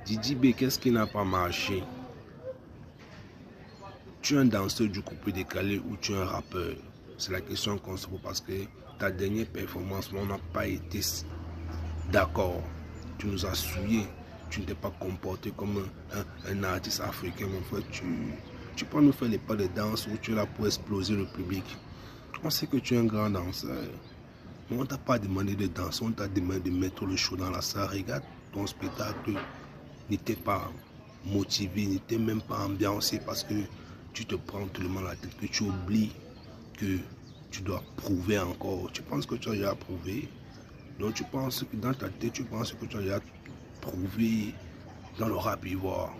Didi B, qu'est-ce qui n'a pas marché? Tu es un danseur du coupé décalé ou tu es un rappeur? C'est la question qu'on se pose parce que ta dernière performance, on n'a pas été d'accord. Tu nous as souillés. Tu ne t'es pas comporté comme un artiste africain. En fait, tu peux nous faire les pas de danse où tu es là pour exploser le public. On sait que tu es un grand danseur. Mais on ne t'a pas demandé de danser, on t'a demandé de mettre le show dans la salle. Regarde, ton spectacle n'était pas motivé, n'était même pas ambiancé parce que tu te prends tellement la tête que tu oublies que tu dois prouver encore. Tu penses que tu as déjà prouvé. Donc tu penses que dans ta tête, tu penses que tu as déjà prouvé dans le rap ivoire.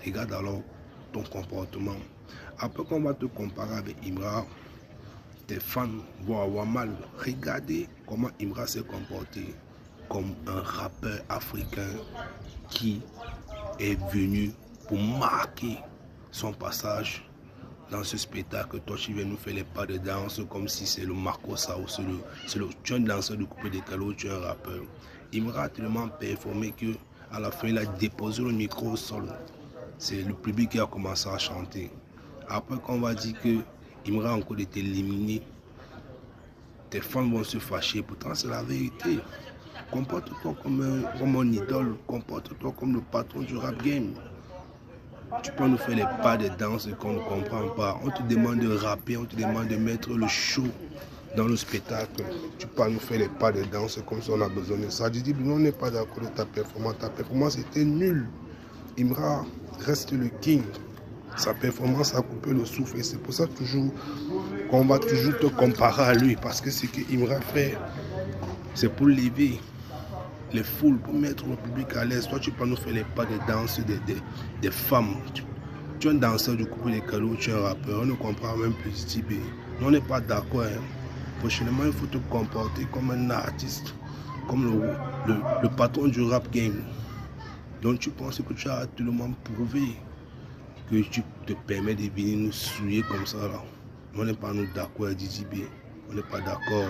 Regarde alors ton comportement. Après qu'on va te comparer avec Imra, tes fans vont avoir mal. Regardez comment Imra s'est comporté comme un rappeur africain qui est venu pour marquer son passage dans ce spectacle. Toi, tu viens nous faire les pas de danse comme si c'est le Marco Sao, tu es un danseur de coupé décalé ou tu es un rappeur. Imra a tellement performé que à la fin, il a déposé le micro au sol. C'est le public qui a commencé à chanter. Après qu'on va dire que Imra a encore été éliminé, tes fans vont se fâcher. Pourtant, c'est la vérité. Comporte-toi comme un idole. Comporte-toi comme le patron du rap game. Tu peux nous faire les pas de danse qu'on ne comprend pas. On te demande de rapper, on te demande de mettre le show dans le spectacle. Tu peux nous faire les pas de danse comme si on a besoin de ça. Didi, on n'est pas d'accord de ta performance. Ta performance était nulle. Imra reste le king. Sa performance a coupé le souffle et c'est pour ça toujours qu'on va toujours te comparer à lui parce que ce qu'Imra fait, c'est pour lever les foules, pour mettre le public à l'aise. Toi, tu peux nous faire les pas de danse des femmes. Tu es un danseur du coupé décalé ou tu es un rappeur. On ne comprend même plus Didi B. On n'est pas d'accord. Hein. Prochainement, il faut te comporter comme un artiste, comme le patron du rap game. Donc tu penses que tu as tout le monde prouvé que tu te permets de venir nous souiller comme ça là. On n'est pas nous d'accord, Didi B. On n'est pas d'accord.